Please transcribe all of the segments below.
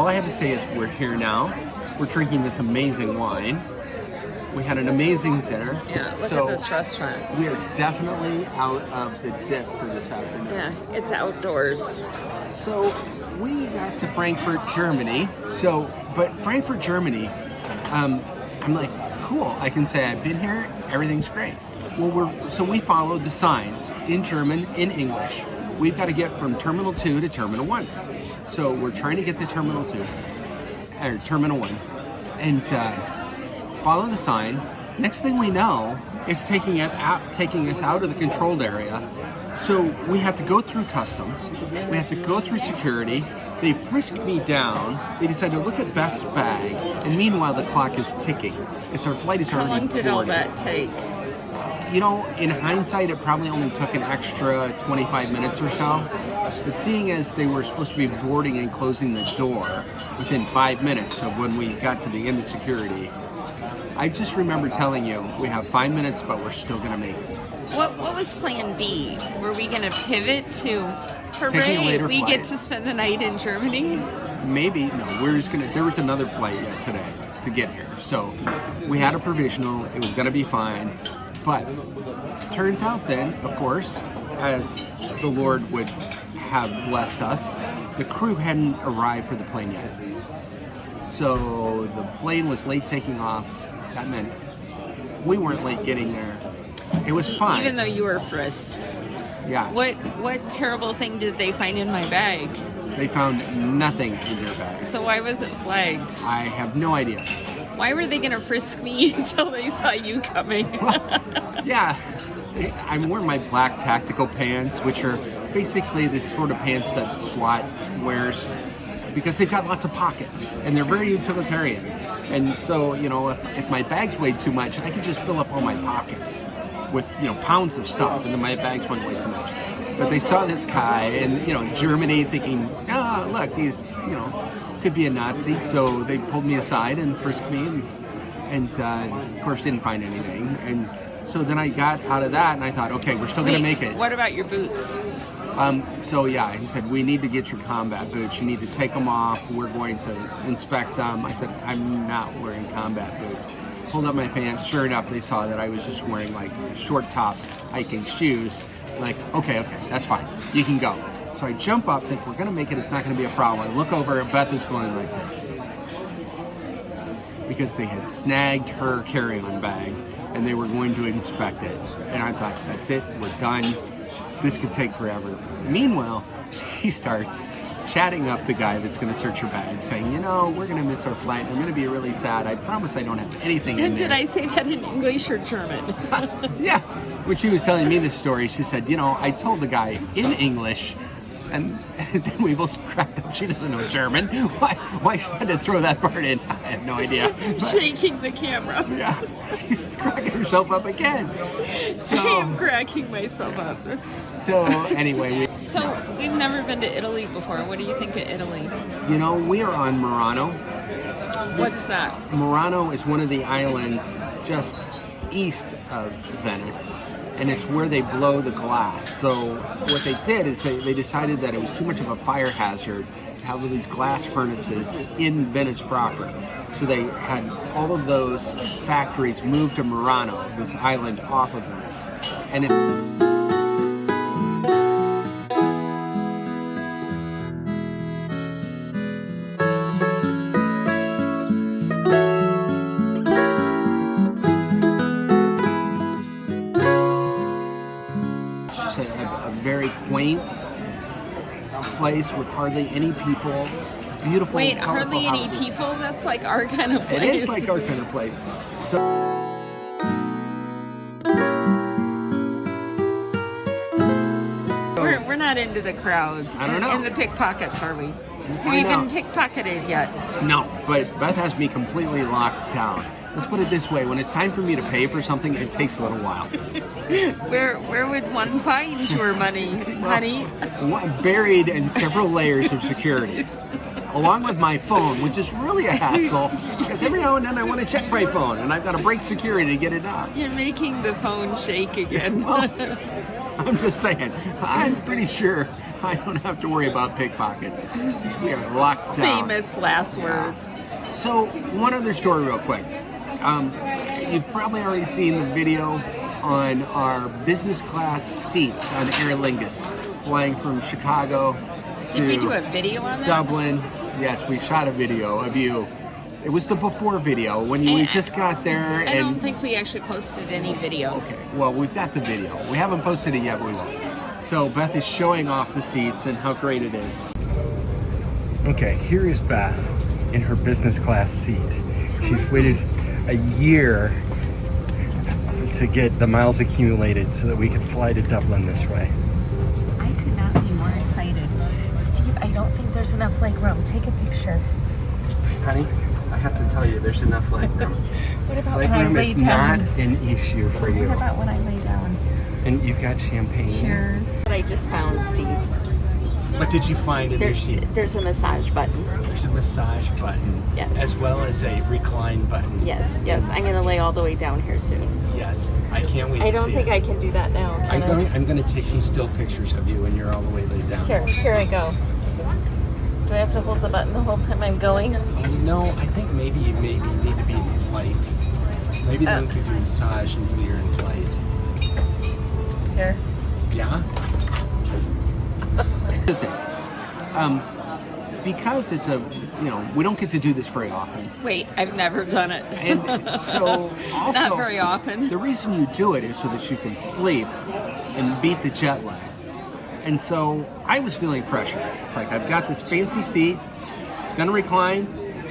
all I have to say is we're here now. We're drinking this amazing wine. We had an amazing dinner. Yeah, look at this restaurant. We are definitely out of the dip for this afternoon. Yeah, it's outdoors. So we got to Frankfurt, Germany. But Frankfurt, Germany, I'm like, cool. I can say I've been here. Everything's great. Well, we followed the signs in German, in English. We've got to get from Terminal 2 to Terminal 1. So we're trying to get to Terminal 2, or Terminal 1, and follow the sign. Next thing we know, it's taking us out of the controlled area. So we have to go through customs. We have to go through security. They frisked me down. They decided to look at Beth's bag, and meanwhile the clock is ticking because our flight is already boarded. How long did all that take? You know, in hindsight, it probably only took an extra 25 minutes or so. But seeing as they were supposed to be boarding and closing the door within 5 minutes of when we got to the end of security, I just remember telling you, we have 5 minutes, but we're still going to make it. What was plan B? Were we going to pivot to, Taking a later we flight. get to spend the night in Germany? Maybe. No, we're just there was another flight yet today to get here. So we had a provisional. It was going to be fine. But turns out then, of course, as the Lord would have blessed us, the crew hadn't arrived for the plane yet. So the plane was late taking off. That meant we weren't late getting there. It was fine. Even though you were frisked. Yeah. What terrible thing did they find in my bag? They found nothing in your bag. So why was it flagged? I have no idea. Why were they going to frisk me until they saw you coming? Yeah. I'm wearing my black tactical pants, which are basically the sort of pants that SWAT wears because they've got lots of pockets and they're very utilitarian. And so, you know, if my bags weighed too much, I could just fill up all my pockets with, you know, pounds of stuff, and then my bags wouldn't weigh too much. But they saw this guy in, you know, Germany thinking, look, he's, you know, could be a Nazi. So they pulled me aside and frisked me and of course didn't find anything. And so then I got out of that and I thought, okay, we're still going to make it. What about your boots? So yeah, he said, we need to get your combat boots. You need to take them off. We're going to inspect them. I said, I'm not wearing combat boots. Pulled up my pants. Sure enough, they saw that I was just wearing like short top hiking shoes. Like, okay, that's fine. You can go. So I jump up, think we're going to make it. It's not going to be a problem. I look over, Beth is going like this. Because they had snagged her carry-on bag and they were going to inspect it. And I thought, that's it. We're done. This could take forever. Meanwhile, she starts chatting up the guy that's going to search her bag, saying, you know, we're going to miss our flight. I'm going to be really sad. I promise I don't have anything in there. Did I say that in English or German? Yeah. When she was telling me this story, she said, you know, I told the guy in English, and then we both cracked up. She doesn't know German. Why she had to throw that part in? I have no idea. But, shaking the camera. Yeah. She's cracking herself up again. So, I am cracking myself up. So anyway. So we've never been to Italy before. What do you think of Italy? You know, we are on Murano. What's that? Murano is one of the islands just east of Venice. And it's where they blow the glass. So what they did is they decided that it was too much of a fire hazard to have all these glass furnaces in Venice proper. So they had all of those factories moved to Murano, this island off of Venice. And a very quaint place with hardly any people. Beautiful, Wait, colorful hardly houses. any people? That's like our kind of place. It is like our kind of place. So we're not into the crowds. I don't know. And the pickpockets, are we? Have find you been out. pickpocketed yet? no, but Beth has me completely locked down. Let's put it this way: when it's time for me to pay for something, it takes a little while. Where would one find your money, honey? Buried in several layers of security, along with my phone, which is really a hassle because every now and then I want to check my phone, and I've got to break security to get it out. You're making the phone shake again. Well, I'm just saying, I'm pretty sure I don't have to worry about pickpockets. We are locked down. Famous last words. So, one other story real quick. You've probably already seen the video on our business class seats on Aer Lingus, flying from Chicago to Did we do a video on that? Dublin. Yes, we shot a video of you. It was the before video when we just got there. I don't think we actually posted any videos. Okay, well, we've got the video. We haven't posted it yet, but we will. So Beth is showing off the seats and how great it is. Okay, here is Beth in her business class seat. She's waited a year to get the miles accumulated so that we could fly to Dublin this way. I could not be more excited. Steve, I don't think there's enough leg room. Take a picture. Honey, I have to tell you, there's enough leg room. What about Leg when I room lay is down? not an issue for you. What about when I lay down? And you've got champagne. Cheers. What I just found, Steve. What did you find in your seat? There's a massage button. There's a massage button. Yes. As well as a recline button. Yes, yes. I'm going to lay all the way down here soon. Yes. I can't wait to see I don't think I can do that now. I'm going to take some still pictures of you when you're all the way laid down. Here I go. Do I have to hold the button the whole time I'm going? No, I think maybe you need to be in flight. Maybe they don't give you a massage until you're in flight. Here. Yeah? Because it's we don't get to do this very often. Wait, I've never done it. And so also Not very often. The reason you do it is so that you can sleep and beat the jet lag. And so I was feeling pressure. It's like I've got this fancy seat. It's gonna recline.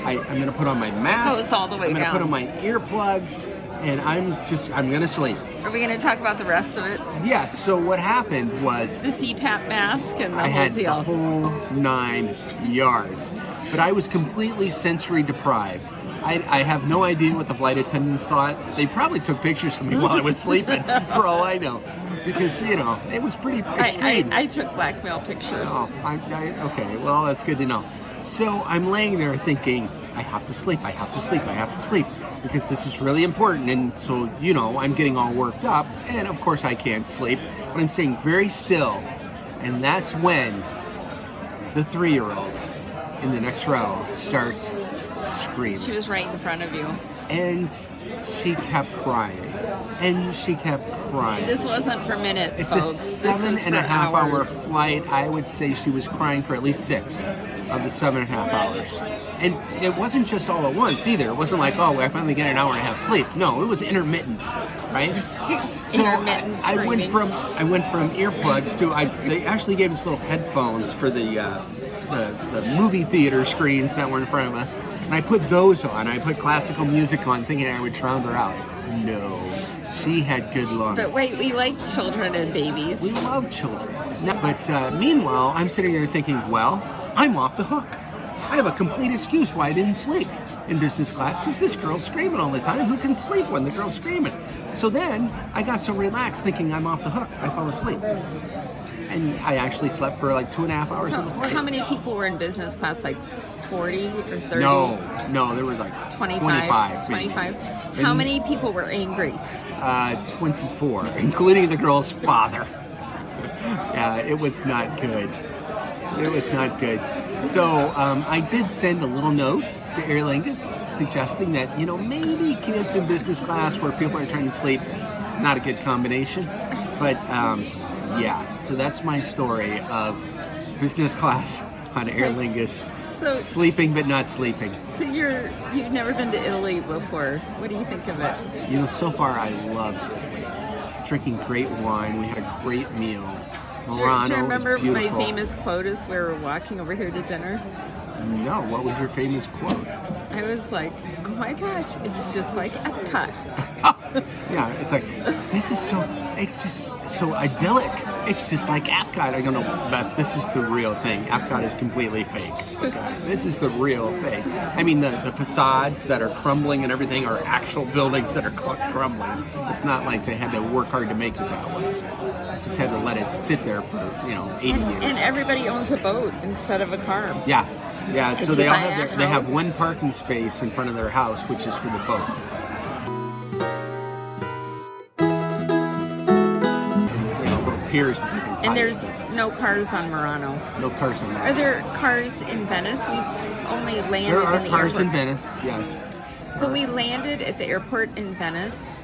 I'm gonna put on my mask. Oh, it's all the way I'm gonna down. put on my earplugs, and I'm gonna sleep. Are we going to talk about the rest of it? Yes. So what happened was The CPAP mask and the I whole had deal. the whole 9 yards, but I was completely sensory deprived. I have no idea what the flight attendants thought. They probably took pictures of me while I was sleeping, for all I know, because it was pretty extreme. I took blackmail pictures. Oh, okay. Well, that's good to know. So I'm laying there thinking, I have to sleep, I have to sleep, I have to sleep, because this is really important. And so, I'm getting all worked up, and of course I can't sleep, but I'm staying very still. And that's when the 3-year-old in the next row starts screaming. She was right in front of you. And she kept crying. And she kept crying. This wasn't for minutes, It's folks. a This was for 7.5 hour hours. flight. I would say she was crying for at least 6 of the 7.5 hours. And it wasn't just all at once either. It wasn't like, I finally get an hour and a half sleep. No, it was intermittent, right? So Intermittent I went screaming. from earplugs to they actually gave us little headphones for the movie theater screens that were in front of us, and I put those on. I put classical music on, thinking I would drown her out. No, she had good lungs. But wait, we like children and babies. We love children. But meanwhile, I'm sitting there thinking, well, I'm off the hook. I have a complete excuse why I didn't sleep in business class, because this girl's screaming all the time. Who can sleep when the girl's screaming? So then I got so relaxed thinking I'm off the hook, I fell asleep. And I actually slept for like 2.5 hours So on the flight. how many people were in business class? Like 40 or 30? No, there were like 25. 25. How And- many people were angry? 24, including the girl's father. Yeah, it was not good. It was not good. So I did send a little note to Aer Lingus suggesting that, maybe kids in business class where people are trying to sleep, not a good combination. But so that's my story of business class on Aer Lingus, So- sleeping but not sleeping. So you've never been to Italy before. What do you think of it? So far I love drinking great wine. We had a great meal. Do Murano you remember is my beautiful. famous quote as we were walking over here to dinner? No, what was your famous quote? I was like, oh my gosh, it's just like Epcot. Yeah, it's like, it's just so idyllic. It's just like Epcot. I don't know, Beth, this is the real thing. Epcot is completely fake. Okay? This is the real thing. I mean, the facades that are crumbling and everything are actual buildings that are crumbling. It's not like they had to work hard to make it that way. They just had to let it sit there for, 80 years. And everybody owns a boat instead of a car. Yeah. So you they all buy a they have house? one parking space in front of their house, which is for the boat. appears that they can tie And it. there's no cars on Murano. No cars on Are that. there cars in Venice? We've only landed There are in the cars airport. in Venice, yes. So we landed at the airport in Venice,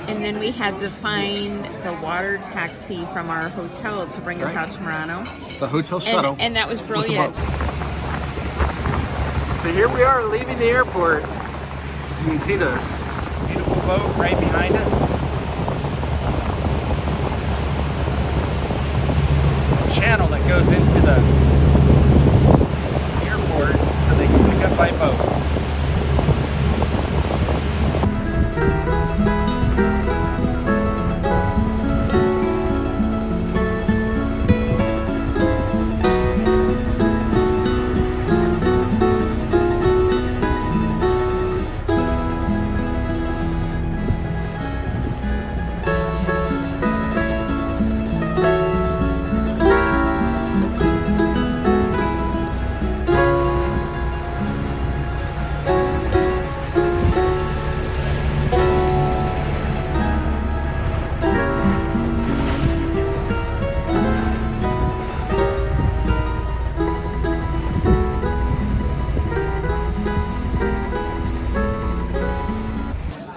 and then we had to find the water taxi from our hotel to bring us Right. out to Murano. The hotel shuttle. And that was was a brilliant. boat. So here we are leaving the airport. You can see the beautiful boat right behind us. Channel that goes into the airport so they can pick up by boat.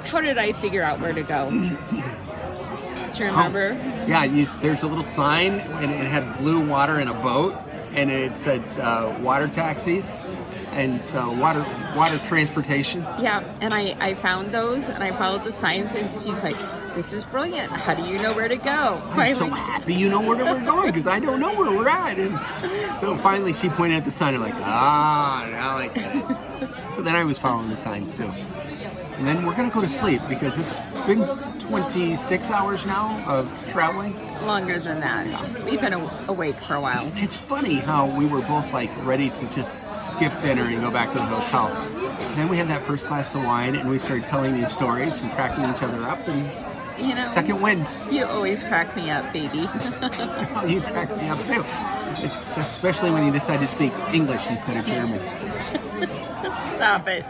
How did I figure out where to go? Do you remember? Yeah, there's a little sign, and it had blue water in a boat, and it said water taxis, and so water transportation. Yeah, and I found those, and I followed the signs, and Steve's like, this is brilliant. How do you know where to go? I'm so happy you know where we're going, because I don't know where we're at. And so finally she pointed at the sign, I'm like, now I get it. So then I was following the signs too. And then we're going to go to sleep, because it's been 26 hours now of traveling. Longer than that. We've been awake for a while. It's funny how we were both like ready to just skip dinner and go back to the hotel. Then we had that first glass of wine, and we started telling these stories and cracking each other up, and You know, second wind. you always crack me up, baby. Oh, you cracked me up too. It's especially when you decide to speak English instead of German. Stop it.